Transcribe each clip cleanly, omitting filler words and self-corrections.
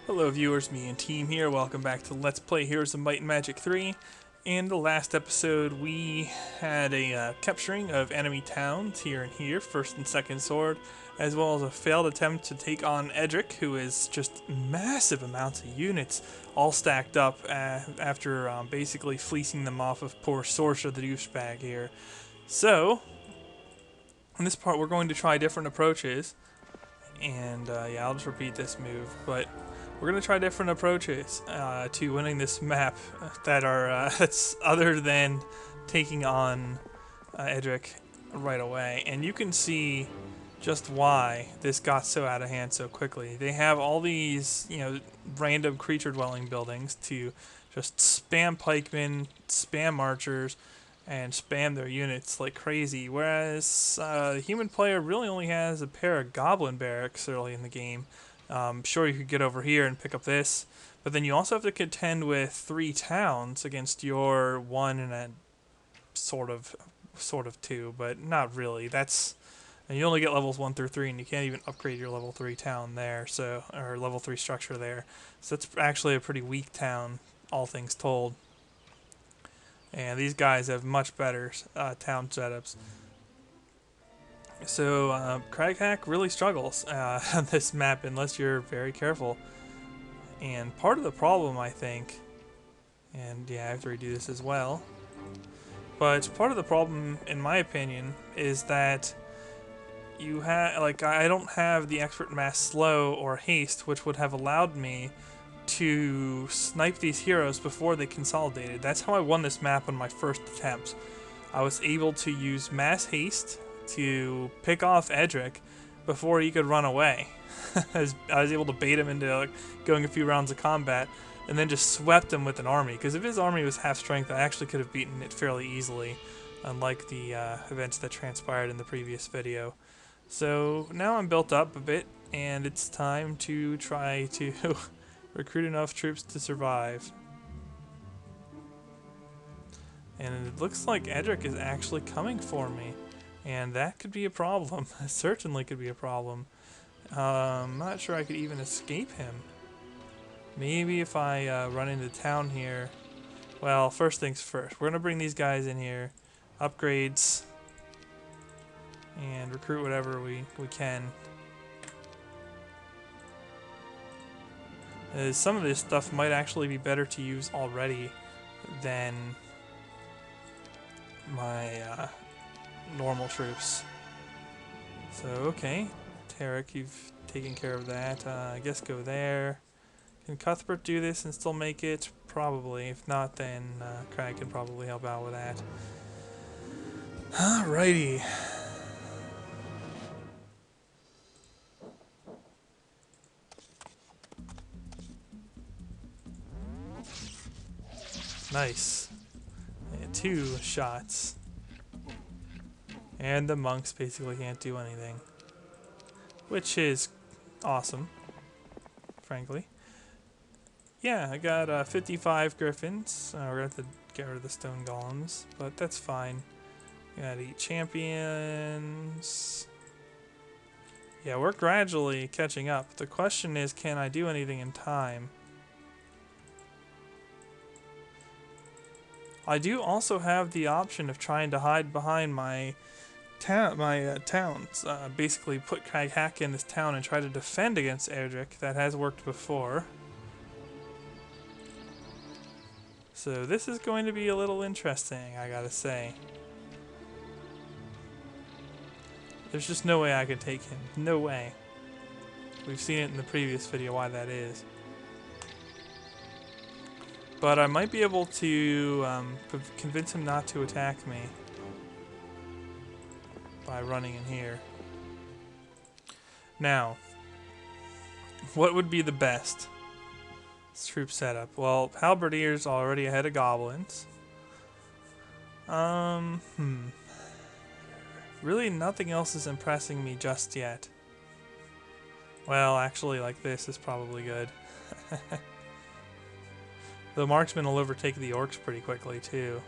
Hello viewers, me and team here. Welcome back to Let's Play Heroes of Might and Magic 3. In the last episode, we had a capturing of enemy towns here and here, first and second sword, as well as a failed attempt to take on Edric, who is just massive amounts of units all stacked up after basically fleecing them off of poor Sorsha the douchebag here. So, in this part, we're going to try different approaches, and yeah, I'll just repeat this move, but we're going to try different approaches to winning this map that are that's other than taking on Edric right away. And you can see just why this got so out of hand so quickly. They have all these, random creature dwelling buildings to just spam pikemen, spam archers, and spam their units like crazy. Whereas the human player really only has a pair of goblin barracks early in the game. Sure, you could get over here and pick up this, but then you also have to contend with 3 towns against your 1 and a sort of 2, but not really. And you only get levels 1 through 3, and you can't even upgrade your level 3 town there, or level 3 structure there. So that's actually a pretty weak town, all things told. And these guys have much better town setups. So Crag really struggles on this map unless you're very careful. And part of the problem, I think, and yeah, I have to redo this as well, but part of the problem, in my opinion, is that I don't have the expert mass slow or haste, which would have allowed me to snipe these heroes before they consolidated. That's how I won this map on my first attempt. I was able to use mass haste to pick off Edric before he could run away. I was able to bait him into going a few rounds of combat and then just swept him with an army, because if his army was half strength, I actually could have beaten it fairly easily, unlike the events that transpired in the previous video. So now I'm built up a bit, and it's time to try to recruit enough troops to survive. And it looks like Edric is actually coming for me, and that could be a problem. It certainly could be a problem. I'm not sure I could even escape him. Maybe if I run into town here. Well, first things first. We're going to bring these guys in here. Upgrades. And recruit whatever we can. Some of this stuff might actually be better to use already than my normal troops. So, okay. Tarek, you've taken care of that. I guess go there. Can Cuthbert do this and still make it? Probably. If not, then Crag can probably help out with that. Alrighty. Nice. Yeah, 2 shots. And the monks basically can't do anything. Which is awesome, frankly. Yeah, I got 55 griffins. We're going to have to get rid of the stone golems, but that's fine. Got 8 champions. Yeah, we're gradually catching up. The question is, can I do anything in time? I do also have the option of trying to hide behind my towns. Basically put Crag in this town and try to defend against Edric. That has worked before. So this is going to be a little interesting, I gotta say. There's just no way I could take him. No way. We've seen it in the previous video why that is. But I might be able to convince him not to attack me by running in here. Now, what would be the best troop setup? Well, Halberdiers already ahead of goblins. Really nothing else is impressing me just yet. Well, actually, like this is probably good. The marksman will overtake the orcs pretty quickly, too.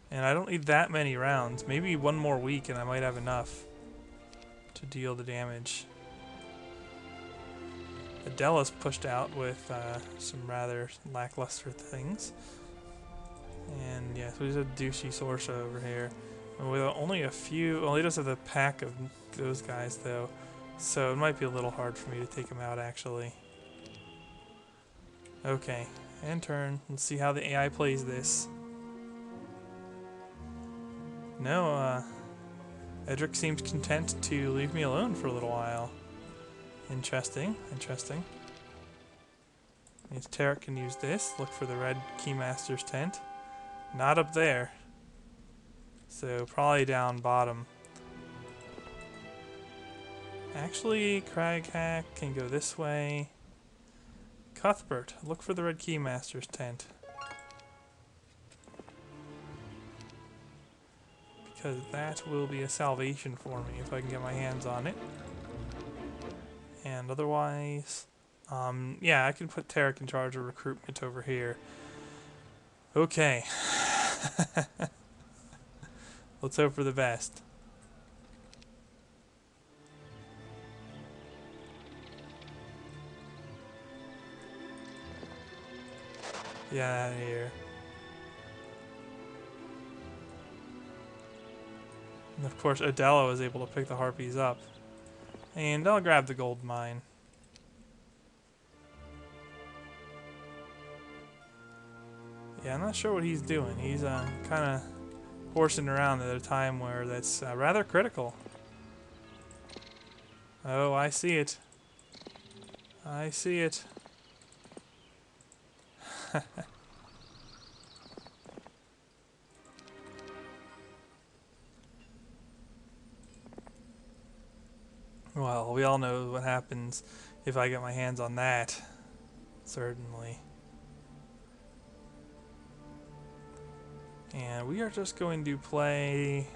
And I don't need that many rounds. Maybe 1 more week and I might have enough to deal the damage. Adela's pushed out with some rather lackluster things. And yeah, so he's a douchey Sorsha over here. And with only a few, well, he does have the pack of those guys though, so it might be a little hard for me to take him out actually. Okay, and turn. Let's see how the AI plays this. No, Edric seems content to leave me alone for a little while. Interesting, interesting. Means Tarek can use this. Look for the red Keymaster's tent. Not up there. So probably down bottom. Actually, Crag Hack can go this way. Cuthbert, look for the red Keymaster's tent. Because that will be a salvation for me if I can get my hands on it. And otherwise, yeah, I can put Tarek in charge of recruitment over here. Okay. Let's hope for the best. Get out of here. And of course, Adela was able to pick the harpies up. And I'll grab the gold mine. Yeah, I'm not sure what he's doing. He's kind of horsing around at a time where that's rather critical. Oh, I see it. I see it. Well, we all know what happens if I get my hands on that. Certainly. And we are just going to play...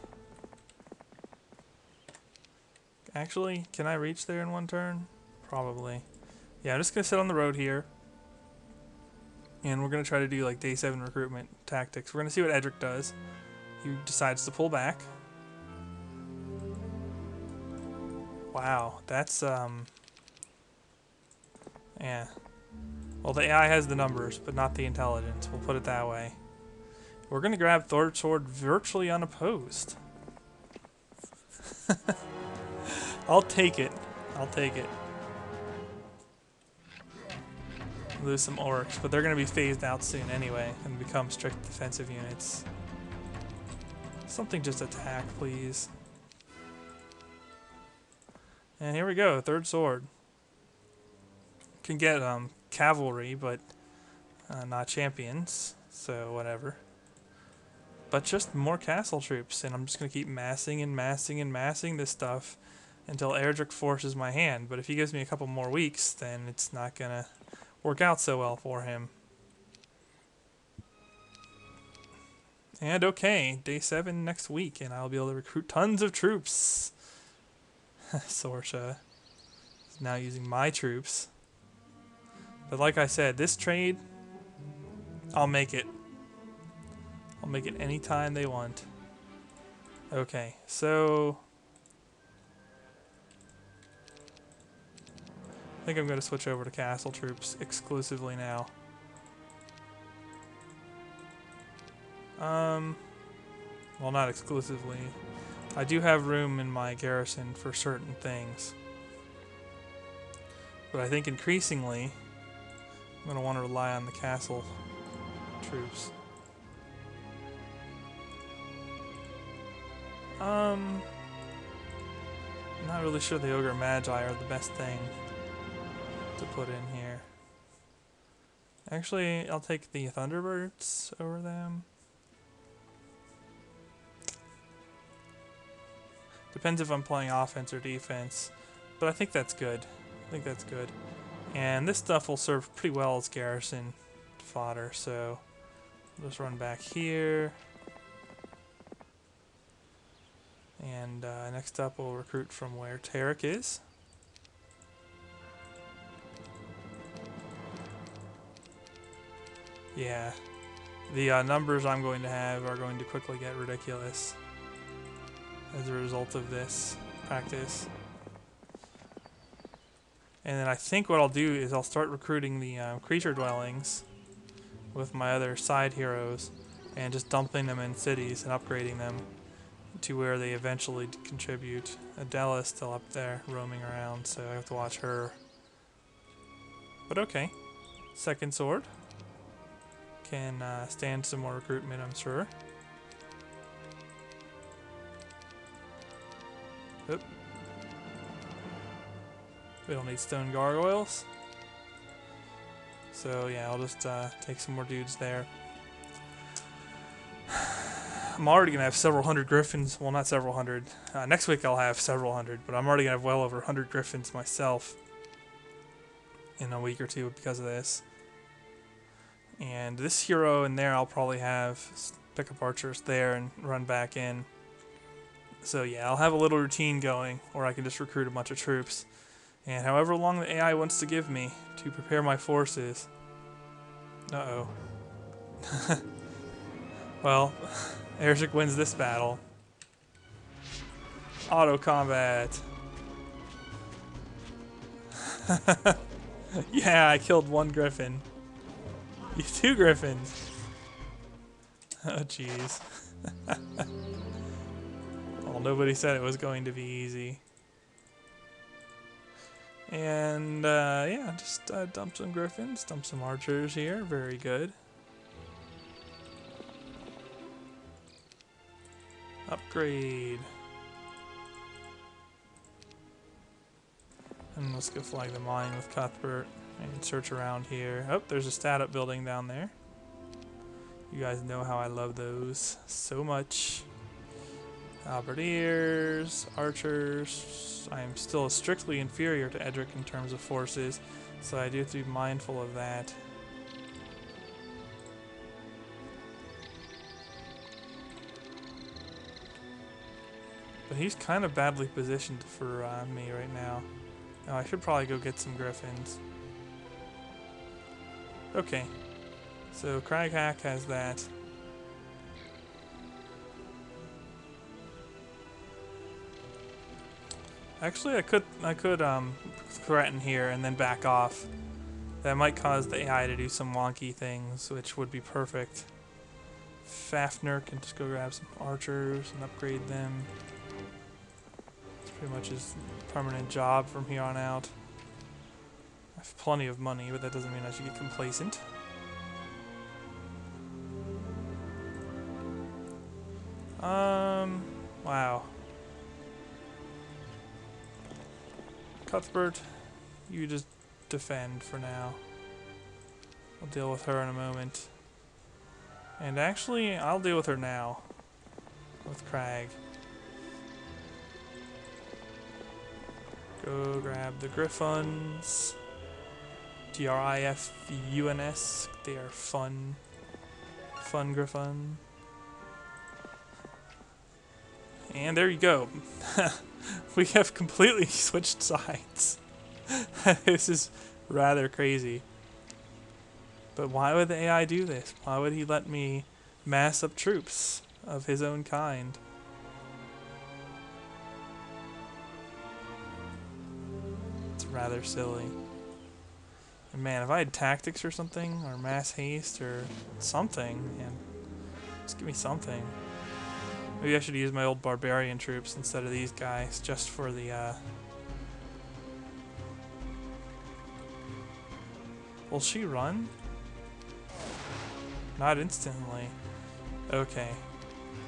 Actually, can I reach there in one turn? Probably. Yeah, I'm just going to sit on the road here. And we're going to try to do like day 7 recruitment tactics. We're going to see what Edric does. He decides to pull back. Wow, that's yeah. Well, the AI has the numbers, but not the intelligence. We'll put it that way. We're gonna grab third sword virtually unopposed. I'll take it. I'll take it. Lose some orcs, but they're gonna be phased out soon anyway and become strict defensive units. Something just attack, please. And here we go, third sword. Can get cavalry, but not champions, so whatever. But just more castle troops, and I'm just going to keep massing and massing and massing this stuff until Erdrick forces my hand. But if he gives me a couple more weeks, then it's not going to work out so well for him. And okay, day 7 next week, and I'll be able to recruit tons of troops. Sorsha is now using my troops. But like I said, this trade, I'll make it. I'll make it anytime they want. Okay, so... I think I'm going to switch over to castle troops exclusively now. Well, not exclusively. I do have room in my garrison for certain things. But I think increasingly, I'm going to want to rely on the castle troops. I'm not really sure the Ogre Magi are the best thing to put in here. Actually, I'll take the Thunderbirds over them. Depends if I'm playing offense or defense, but I think that's good. I think that's good. And this stuff will serve pretty well as garrison fodder, so I'll just run back here. And next up we'll recruit from where Tarek is. Yeah, the numbers I'm going to have are going to quickly get ridiculous as a result of this practice. And then I think what I'll do is I'll start recruiting the creature dwellings with my other side heroes and just dumping them in cities and upgrading them to where they eventually contribute. Adela's still up there roaming around, so I have to watch her. But okay. Second sword. Can stand some more recruitment, I'm sure. Oop. We don't need stone gargoyles. So yeah, I'll just take some more dudes there. I'm already going to have several hundred griffins. Well, not several hundred. Next week I'll have several hundred, but I'm already going to have well over 100 griffins myself in a week or two because of this. And this hero in there I'll probably have pick up archers there and run back in. So yeah, I'll have a little routine going where I can just recruit a bunch of troops. And however long the AI wants to give me to prepare my forces. Uh-oh. Well, Airship wins this battle. Auto combat. Yeah, I killed one griffin. Two griffins. Oh, jeez. Well, nobody said it was going to be easy. And, yeah, just dump some griffins, dump some archers here. Very good. Upgrade. And let's go flag the mine with Cuthbert and search around here. Oh, there's a stat-up building down there. You guys know how I love those so much. Halberdiers, archers. I am still strictly inferior to Edric in terms of forces, so I do have to be mindful of that. But he's kind of badly positioned for me right now. Oh, I should probably go get some griffins. Okay, so Crag Hack has that. Actually, I could threaten here and then back off. That might cause the AI to do some wonky things, which would be perfect. Fafnir can just go grab some archers and upgrade them. It's pretty much his permanent job from here on out. I have plenty of money, but that doesn't mean I should get complacent. Wow. Cuthbert, you just defend for now. I'll deal with her in a moment. And actually, I'll deal with her now. With Crag. Go grab the Griffons. Grifuns. They are fun. Fun Griffon. And there you go. We have completely switched sides. This is rather crazy. But why would the AI do this? Why would he let me mass up troops of his own kind? It's rather silly. And man, if I had tactics or something, or mass haste, or something, man, just give me something. Maybe I should use my old barbarian troops instead of these guys, just for the, Will she run? Not instantly. Okay.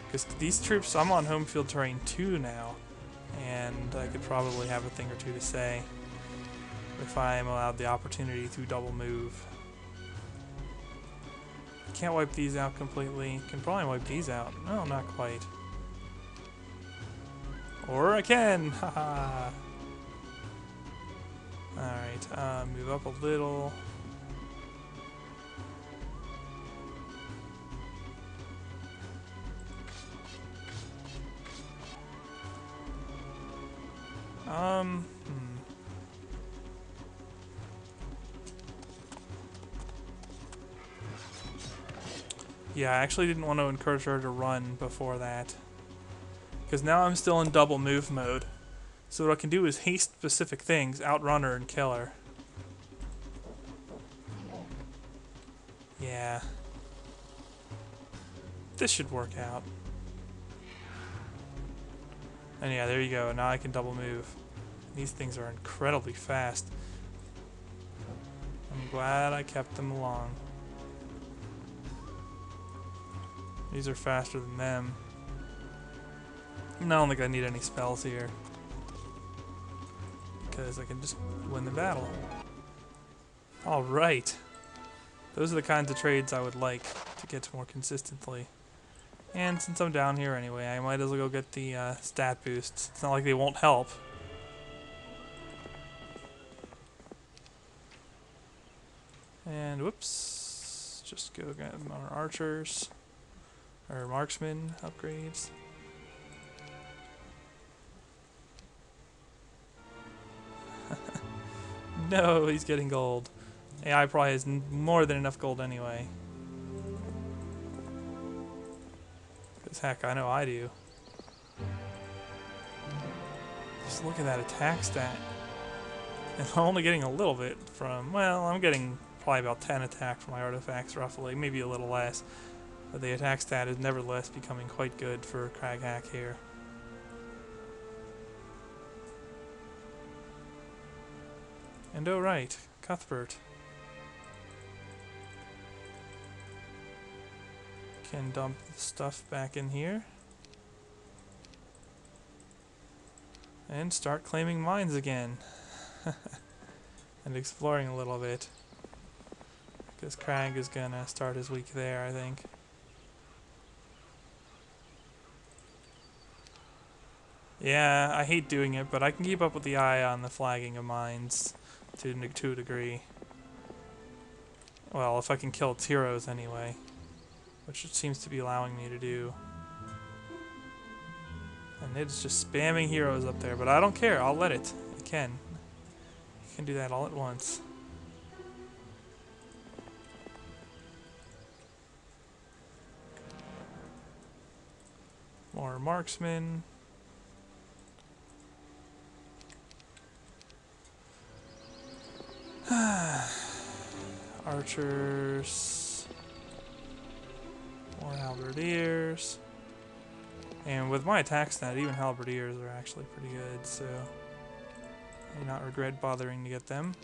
Because these troops, I'm on home field terrain 2 now, and I could probably have a thing or two to say if I am allowed the opportunity to double move. Can't wipe these out completely. Can probably wipe these out. No, not quite. Or I can! Haha! Alright, move up a little. Yeah, I actually didn't want to encourage her to run before that. Because now I'm still in double move mode. So So what I can do is haste specific things, outrun her, and kill her. Yeah. This should work out. And yeah, there you go. Now I can double move. These things are incredibly fast. I'm glad I kept them along. These are faster than them. And I don't think I need any spells here, because I can just win the battle. Alright. Those are the kinds of trades I would like to get more consistently. And since I'm down here anyway, I might as well go get the stat boosts. It's not like they won't help. And whoops. Just go get more archers. Or marksman upgrades. No, he's getting gold. AI probably has more than enough gold anyway. Because heck, I know I do. Just look at that attack stat. And I'm only getting a little bit from, well, I'm getting probably about 10 attack from my artifacts roughly, maybe a little less. But the attack stat is nevertheless becoming quite good for Crag Hack here. And oh right, Cuthbert can dump stuff back in here and start claiming mines again and exploring a little bit, because Crag is gonna start his week there, I think. Yeah, I hate doing it, but I can keep up with the eye on the flagging of mines to a degree. Well, if I can kill its heroes anyway, which it seems to be allowing me to do. And it's just spamming heroes up there, but I don't care. I'll let it. I can. I can do that all at once. More marksmen. Archers. More halberdiers. And with my attack stat, even halberdiers are actually pretty good, so I do not regret bothering to get them.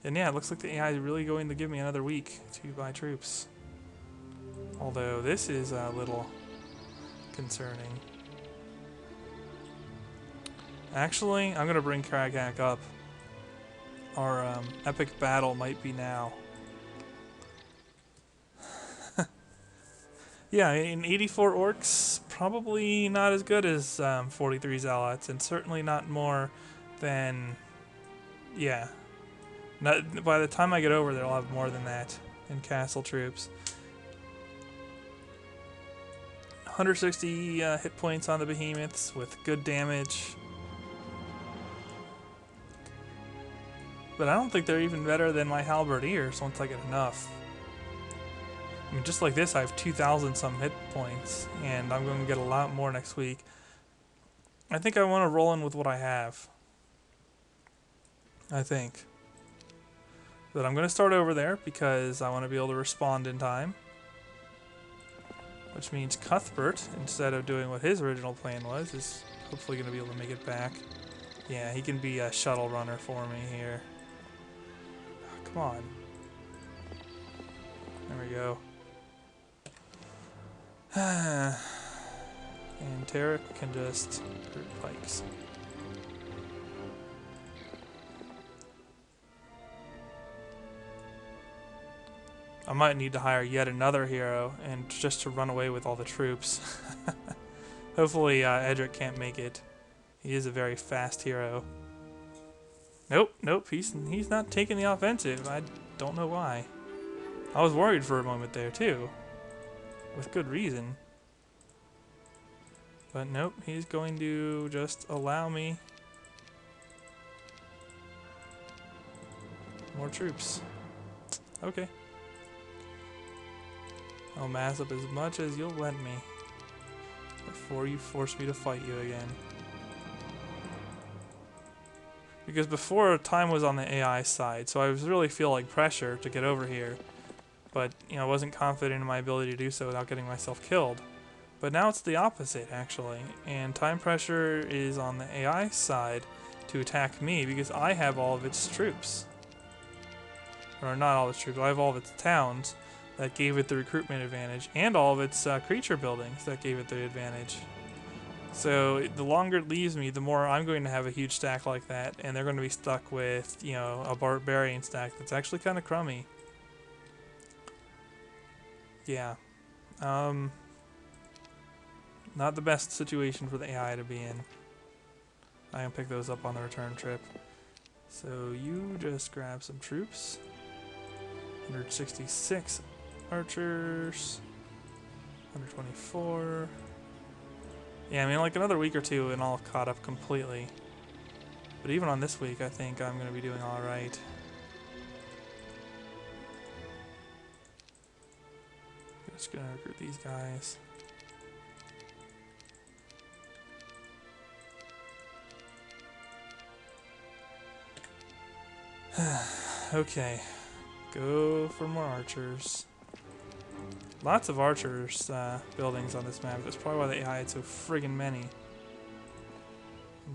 And yeah, it looks like the AI is really going to give me another week to buy troops. Although this is a little concerning. Actually, I'm going to bring Crag Hack up. Our epic battle might be now. Yeah, in 84 orcs, probably not as good as 43 zealots, and certainly not more than, yeah. Not, by the time I get over there, I'll have more than that in castle troops. 160 hit points on the behemoths with good damage. But I don't think they're even better than my halberdiers once I get enough. I mean, just like this, I have 2,000 some hit points, and I'm going to get a lot more next week. I think I want to roll in with what I have. I think. But I'm going to start over there because I want to be able to respond in time. Which means Cuthbert, instead of doing what his original plan was, is hopefully going to be able to make it back. Yeah, he can be a shuttle runner for me here. Oh, come on. There we go. And Tarek can just group pikes. I might need to hire yet another hero and just to run away with all the troops. Hopefully Edric can't make it. He is a very fast hero. Nope, nope, he's not taking the offensive. I don't know why. I was worried for a moment there too. With good reason. But nope, he's going to just allow me more troops. Okay. I'll mass up as much as you'll let me before you force me to fight you again. Because before, time was on the AI side, so I was really feeling pressure to get over here. But, you know, I wasn't confident in my ability to do so without getting myself killed. But now it's the opposite, actually. And time pressure is on the AI side to attack me because I have all of its troops. Or not all of its troops, I have all of its towns that gave it the recruitment advantage, and all of its creature buildings that gave it the advantage. So the longer it leaves me, the more I'm going to have a huge stack like that, and they're going to be stuck with, you know, a barbarian stack that's actually kind of crummy. Yeah. Not the best situation for the AI to be in. I can pick those up on the return trip. So you just grab some troops. 166 archers. 124. Yeah, I mean, like another week or two and all caught up completely. But even on this week, I think I'm going to be doing alright. Just going to recruit these guys. Okay, go for more archers. Lots of archers buildings on this map. That's probably why the AI had so friggin' many.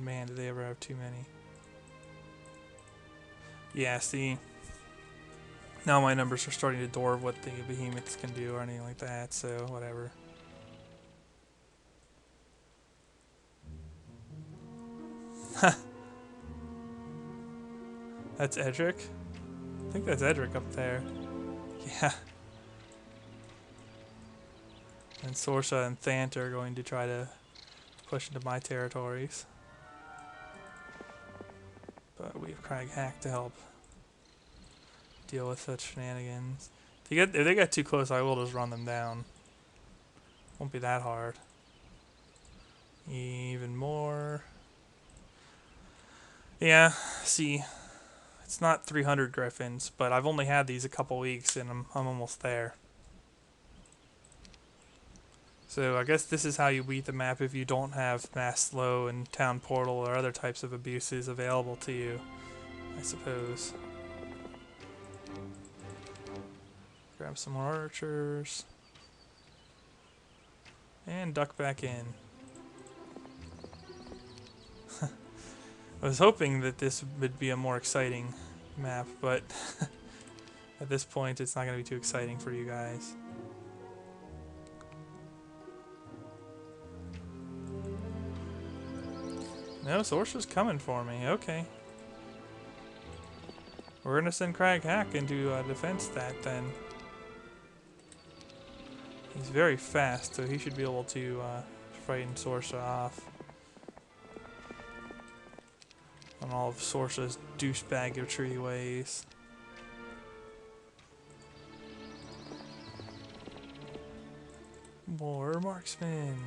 Man, did they ever have too many. Yeah, see, now my numbers are starting to dwarf what the behemoths can do or anything like that, so whatever. That's Edric? I think that's Edric up there. Yeah. And Sorsa and Thant are going to try to push into my territories. But we have Crag Hack to help deal with such shenanigans. If they get too close, I will just run them down. Won't be that hard. Even more. Yeah, see, it's not 300 griffins, but I've only had these a couple weeks and I'm almost there. So I guess this is how you beat the map if you don't have mass slow and town portal or other types of abuses available to you, I suppose. Grab some more archers. And duck back in. I was hoping that this would be a more exciting map, but at this point it's not going to be too exciting for you guys. No, Sorcerer's coming for me. Okay. We're going to send Crag Hack into defense that then. He's very fast, so he should be able to frighten Sorcerer off. On all of Sorcerer's douchebaggery ways. More marksmen.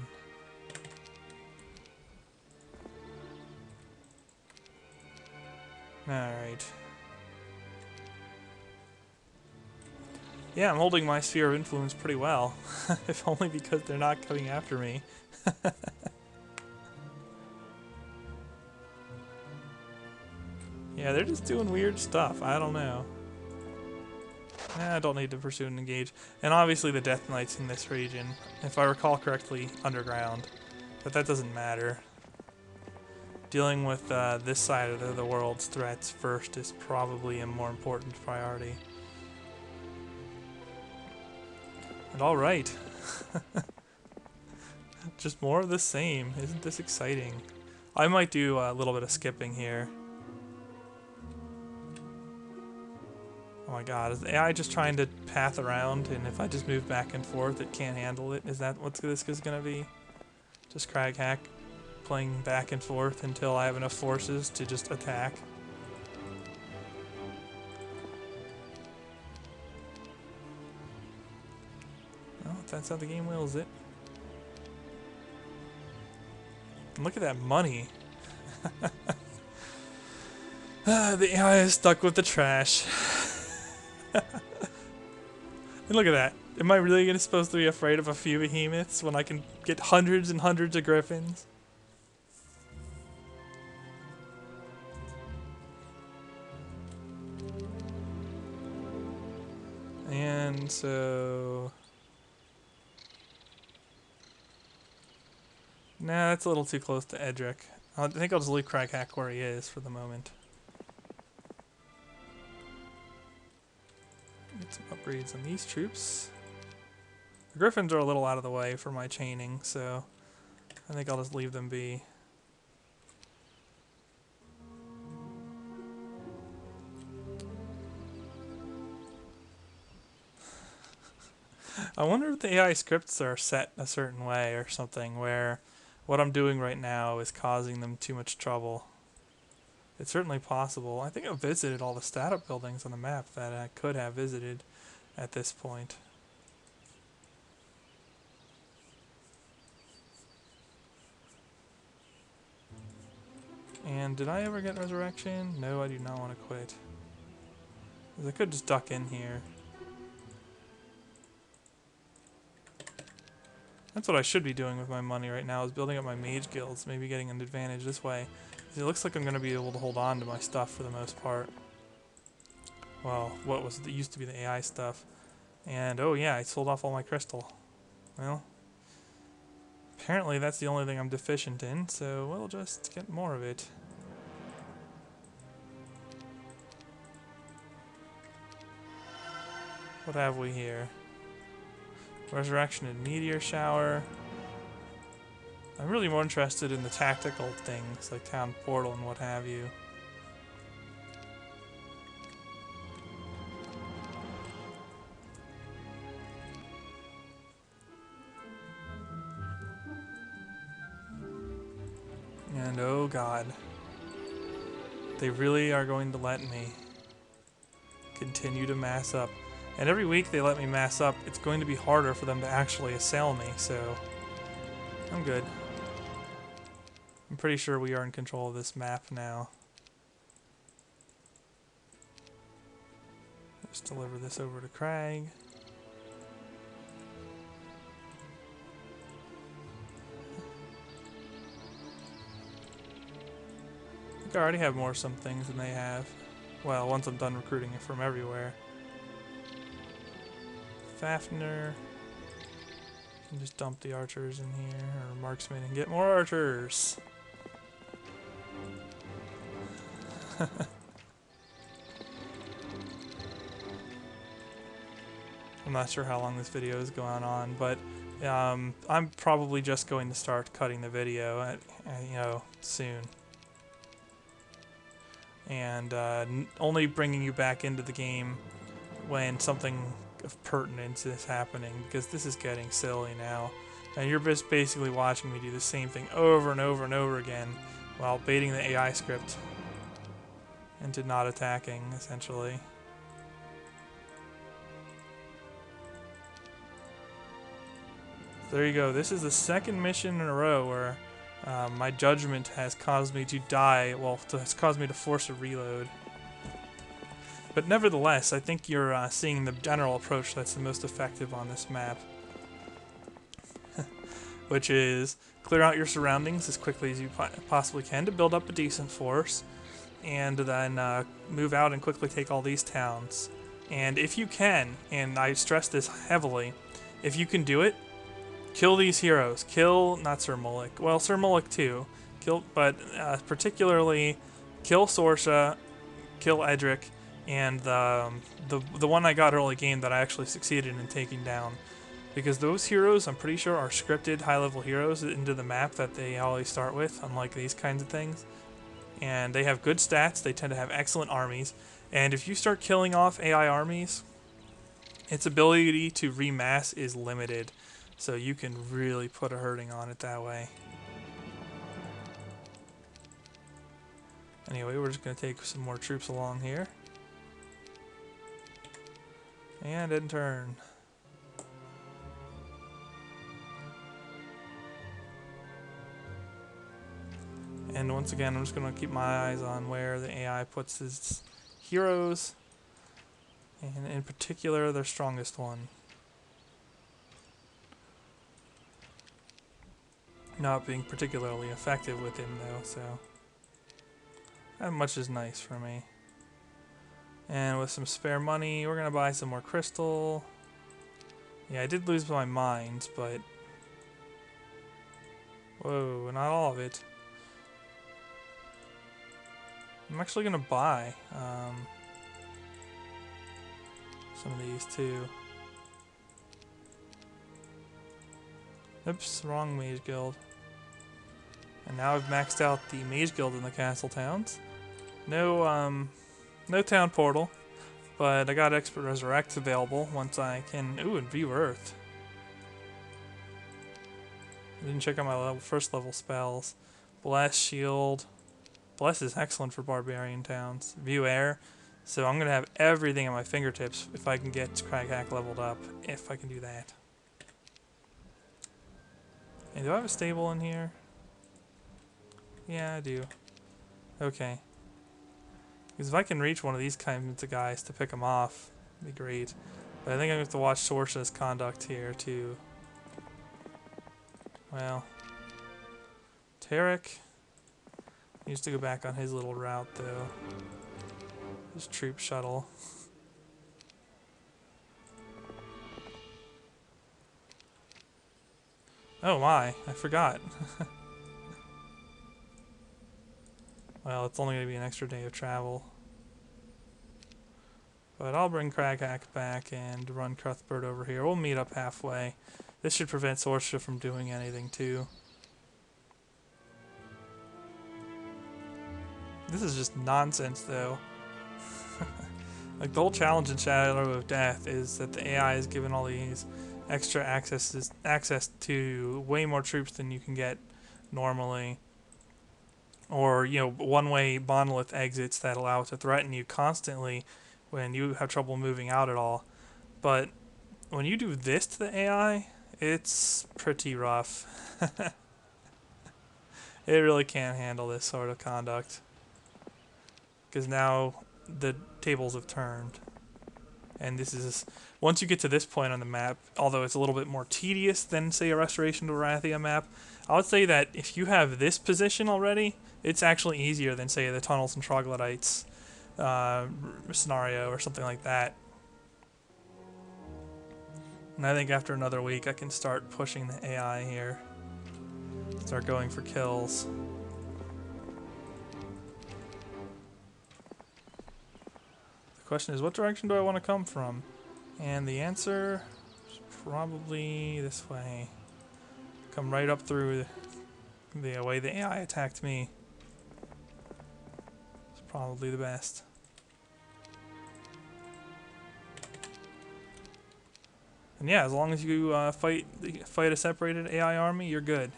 Alright. Yeah, I'm holding my sphere of influence pretty well. If only because they're not coming after me. Yeah, they're just doing weird stuff. I don't know. I don't need to pursue and engage. And obviously the Death Knights in this region, if I recall correctly, underground. But that doesn't matter. Dealing with this side of the world's threats first is probably a more important priority. And alright. Just more of the same. Isn't this exciting? I might do a little bit of skipping here. Oh my god, is the AI just trying to path around, and if I just move back and forth it can't handle it? Is that what this is going to be? Just Crag Hack playing back and forth until I have enough forces to just attack? Well, if that's how the game wills it. And look at that money. The AI is stuck with the trash. And look at that. Am I really supposed to be afraid of a few behemoths when I can get hundreds and hundreds of griffins? can, so... Nah, that's a little too close to Edric. I think I'll just leave Crag where he is for the moment. Get some upgrades on these troops. The Griffins are a little out of the way for my chaining, so I think I'll just leave them be. I wonder if the AI scripts are set a certain way or something, where what I'm doing right now is causing them too much trouble. It's certainly possible. I think I've visited all the startup buildings on the map that I could have visited at this point. And did I ever get resurrection? No, I do not want to quit. 'Cause I could just duck in here. That's what I should be doing with my money right now, is building up my mage guilds, maybe getting an advantage this way. It looks like I'm going to be able to hold on to my stuff for the most part. Well, what was it used to be the AI stuff. And, oh yeah, I sold off all my crystal. Well, apparently that's the only thing I'm deficient in, so we'll just get more of it. What have we here? Resurrection and Meteor Shower. I'm really more interested in the tactical things, like Town Portal and what have you. And oh god. They really are going to let me continue to mass up. And every week they let me mass up, it's going to be harder for them to actually assail me, so I'm good. I'm pretty sure we are in control of this map now. Let's deliver this over to Crag. I think I already have more some things than they have. Well, once I'm done recruiting it from everywhere. Fafnir. Can just dump the archers in here, or marksmen, and get more archers. I'm not sure how long this video is going on, but I'm probably just going to start cutting the video soon. And only bringing you back into the game when something of pertinence is happening, because this is getting silly now. And you're just basically watching me do the same thing over and over and over again while baiting the AI script into not attacking, essentially. There you go. This is the second mission in a row where my judgment has caused me to die. Well, it's caused me to force a reload. But nevertheless, I think you're seeing the general approach that's the most effective on this map. Which is clear out your surroundings as quickly as you possibly can to build up a decent force. And then move out and quickly take all these towns. And if you can, and I stress this heavily, if you can do it, kill these heroes. Kill, not Sir Mullick. Well, Sir Mullick too. But particularly, kill Sorsha, kill Edric, and the one I got early game that I actually succeeded in taking down. Because those heroes, I'm pretty sure, are scripted high-level heroes into the map that they always start with, unlike these kinds of things. And they have good stats, they tend to have excellent armies, and if you start killing off AI armies, its ability to remass is limited. So you can really put a hurting on it that way. Anyway, we're just going to take some more troops along here. And in turn. And once again, I'm just going to keep my eyes on where the AI puts his heroes. And in particular, their strongest one. Not being particularly effective with him though, so that much is nice for me. And with some spare money, we're gonna buy some more crystal. Yeah, I did lose my mind, but... Whoa, not all of it. I'm actually gonna buy some of these too. Oops, wrong mage guild. And now I've maxed out the mage guild in the castle towns. No town portal, but I got expert resurrect available once I can. Ooh, and view earth. I didn't check out my first level spells. Bless shield. Bless is excellent for barbarian towns. View air. So I'm gonna have everything at my fingertips if I can get Crag hack leveled up. If I can do that. And do I have a stable in here? Yeah, I do. Okay. Because if I can reach one of these kinds of guys to pick them off, it'd be great. But I think I'm going to have to watch Sorsha's conduct here too. Well, Tarek needs to go back on his little route though. His troop shuttle. Oh my, I forgot. Well, it's only going to be an extra day of travel. But I'll bring Crag hack back and run Cuthbert over here. We'll meet up halfway. This should prevent Sorsha from doing anything too. This is just nonsense though. Like the whole challenge in Shadow of Death is that the AI is given all these extra access to way more troops than you can get normally. Or, you know, one-way monolith exits that allow it to threaten you constantly when you have trouble moving out at all. But when you do this to the AI, it's pretty rough. It really can't handle this sort of conduct. Because now the tables have turned. And this is, once you get to this point on the map, although it's a little bit more tedious than, say, a Restoration to Wrathia map, I would say that if you have this position already, it's actually easier than, say, the Tunnels and Troglodytes scenario or something like that. And I think after another week, I can start pushing the AI here. Start going for kills. The question is, what direction do I want to come from? And the answer is probably this way. Come right up through the way the AI attacked me. It's probably the best. And yeah, as long as you fight a separated AI army, you're good.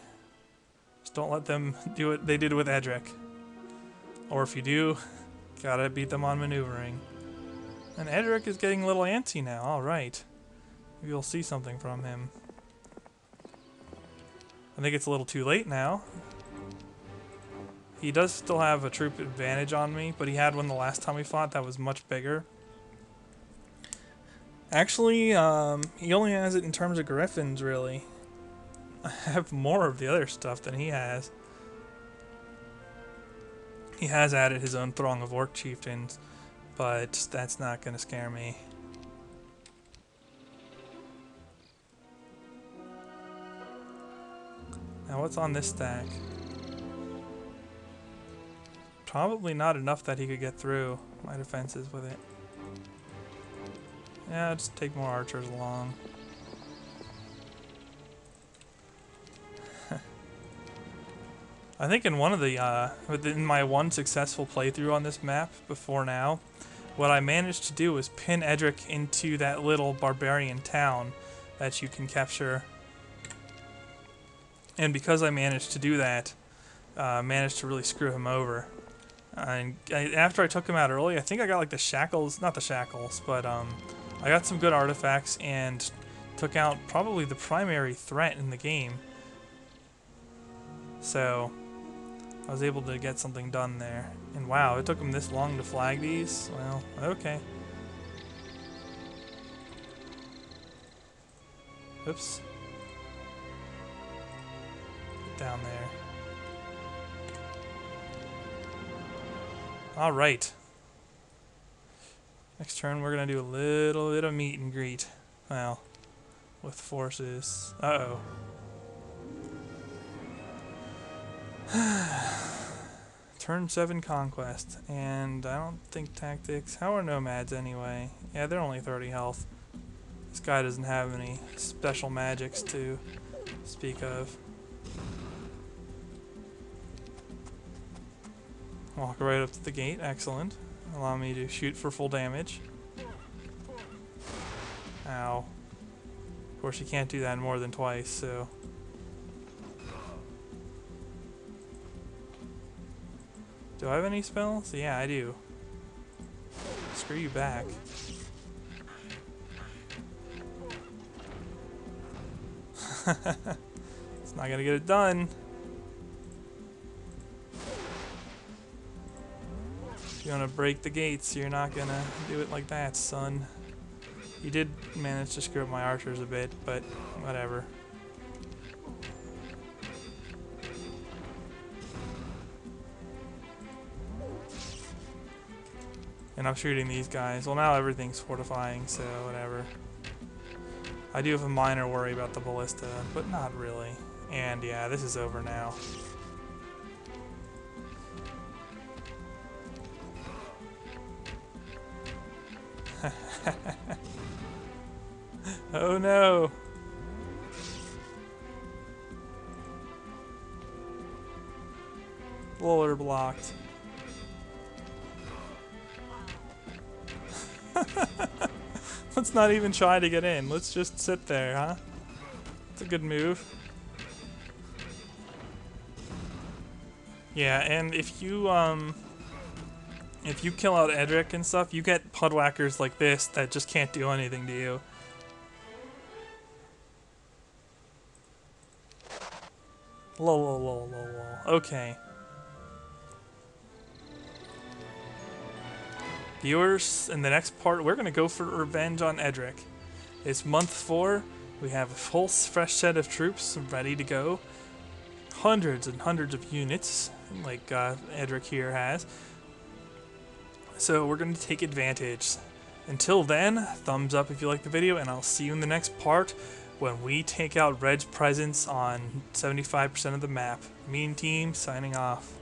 Just don't let them do what they did with Edric. Or if you do, gotta beat them on maneuvering. And Edric is getting a little antsy now. Alright. Maybe we'll see something from him. I think it's a little too late now. He does still have a troop advantage on me, but he had one the last time we fought that was much bigger. Actually, he only has it in terms of griffins, really. I have more of the other stuff than he has. He has added his own throng of orc chieftains, but that's not going to scare me. Now what's on this stack? Probably not enough that he could get through my defenses with it. Yeah, just take more archers along. I think in one of the, in my one successful playthrough on this map before now, what I managed to do was pin Edric into that little barbarian town that you can capture. And because I managed to do that, managed to really screw him over. And after I took him out early, I think I got like the shackles, not the shackles, but I got some good artifacts and took out probably the primary threat in the game. So I was able to get something done there. And wow, it took him this long to flag these? Well, okay. Oops. Get down there. Alright. Next turn we're going to do a little bit of meet and greet. Well, with forces. Uh-oh. Turn 7 conquest, and I don't think tactics. How are nomads anyway? Yeah, they're only 30 health. This guy doesn't have any special magics to speak of. Walk right up to the gate, excellent. Allow me to shoot for full damage. Ow. Of course you can't do that more than twice, so... Do I have any spells? Yeah, I do. Screw you back. It's not gonna get it done. If you wanna break the gates, you're not gonna do it like that, son. You did manage to screw up my archers a bit, but whatever. And I'm shooting these guys. Well, now everything's fortifying, so whatever. I do have a minor worry about the ballista, but not really. And yeah, this is over now. Oh no! Roller blocked. Let's not even try to get in. Let's just sit there, huh? It's a good move. Yeah, and if you kill out Edric and stuff, you get pudwhackers like this that just can't do anything to you. Lol, lol, lol, lol, lol. Okay. Viewers, in the next part, we're going to go for revenge on Edric. It's month 4. We have a full fresh set of troops ready to go. Hundreds and hundreds of units, like Edric here has. So we're going to take advantage. Until then, thumbs up if you like the video, and I'll see you in the next part when we take out Red's presence on 75% of the map. Mean Team, signing off.